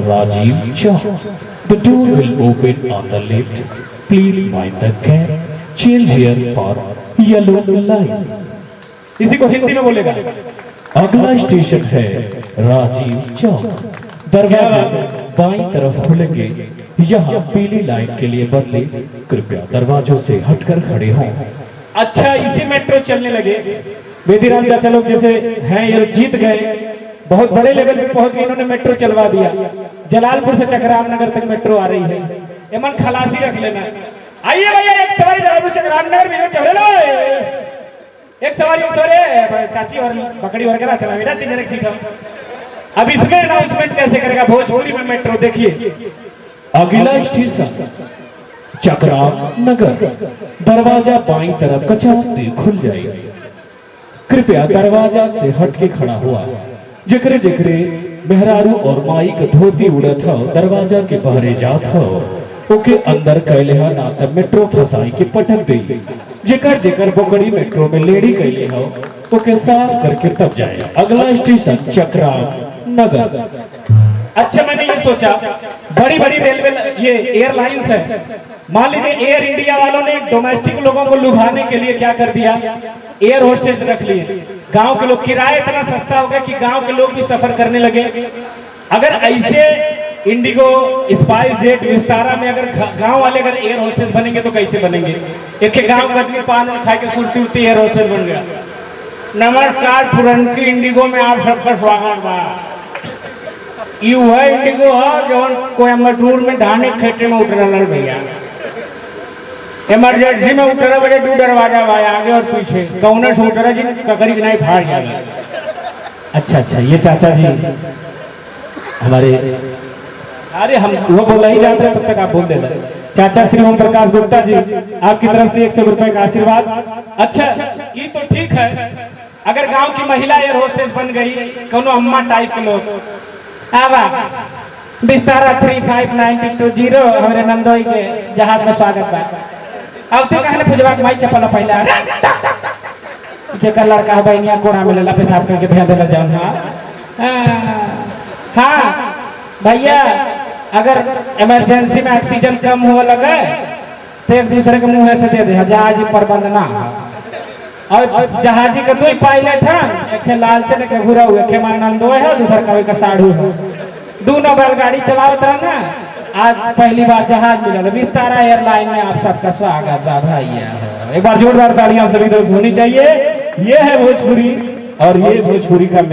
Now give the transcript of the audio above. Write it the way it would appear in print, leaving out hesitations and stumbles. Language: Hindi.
Rajiv Chowk. The door will open on the left. Please mind the gap. Change here for yellow line. इसी को हिंदी में बोलेगा। अगला स्टेशन है राजीव चौक। दरवाजे बाईं तरफ खुलेंगे। यहाँ पीली लाइन के लिए बदले, कृपया दरवाजों से हटकर खड़े हों। अच्छा, इसी मेट्रो चलने लगे। बेदीराम चाचा लोग जैसे हैं, ये जीत गए, बहुत बड़े लेवल पे पहुंच गए, इन्होंने मेट्रो चलवा दिया। जलालपुर से चकरामनगर तक मेट्रो आ रही है। एमन खलासी रख लेना। आइए भैया, एक सवारी जलालपुर से चकरामनगर में चले लो। एक सवारी चाची और पकड़ी वगैरह चला मेरा 3 सीट। अब इसमें अनाउंसमेंट कैसे करेगा भोजपुरी में मेट्रो? देखिए, अगला स्टेशन चकरामनगर। दरवाजा बाईं तरफ का चलते खुल जाएगा। कृपया दरवाजा से हट के खड़ा हुआ। जिक्रे जिक्रे मेहरारू और माई का धोती उड़त हो, दरवाजा के बहरे जात हो, ओके अंदर कैले हा ना तब मेट्रो फसाई के पटक गई। जिकर जिकर बोकड़ी मेट्रो में लेडी कैले हो, ओके साफ करके तब जाए। अगला स्टेशन चकरामनगर। अच्छा, मैंने ये सोचा, बड़ी बड़ी रेलवे ये एयरलाइंस है, मान लीजिए एयर इंडिया वालों ने डोमेस्टिक लोगों को लुभाने के लिए क्या कर दिया, एयर होस्टेस रख लिए। गांव के लोग, किराया इतना सस्ता हो गया कि गांव के लोग भी सफर करने लगे। अगर ऐसे इंडिगो, स्पाइस जेट, विस्तारा में अगर गांव वाले अगर एयर होस्टेस बनेंगे तो कैसे बनेंगे? एक गांव का आदमी पान खा के सुरती उड़ती एयर होस्टेस बन गया। नमस्कार, पुरनकी इंडिगो में आप सबका स्वागत बा। यू है इंडिगो है जो कोयम्बटूर में धाने खेते में उतरल भैया। इमरजेंसी में उतरा बजे 2 दरवाजा भाई, आगे और पीछे कौन से उतरा जी ककरी नहीं फाड़ जाएगा। अच्छा, ये चाचा जी हमारे, अरे हम वो बोला ही जाते हैं, तब तक आप बोल देना। चाचा श्री ओम प्रकाश गुप्ता जी, आपकी तरफ से 100 रुपए का आशीर्वाद। अच्छा, ये तो ठीक है, अगर गांव की महिला एयर होस्टेस बन गई, कोनो अम्मा टाइप के लोग, आवा विस्तारा 359220 हमारे नंदोई के जहाज में स्वागत बा। अब तो कहने पूछवा माई चपल पहला के कर लड़का बहनिया कोना में लेला पेशाब करके भेज देला जान। हाँ भैया, अगर इमरजेंसी में ऑक्सीजन कम हुआ लगे तो एक दूसरे के मुंह से दे दे। जहाजी प्रबंध ना और जहाजी का 2 पायलट है, एक लालचन के घुरा हुए के नंदो है, दूसरा कवि का साढ़ू है। दोनों बैलगाड़ी चलावत रहा ना। आज पहली बार जहाज मिला विस्तारा एयरलाइन में। आप सबका स्वागत बा भैया। एक बार जोरदार तालियां आप सभी तरफ होनी चाहिए। ये है भोजपुरी और ये भोजपुरी का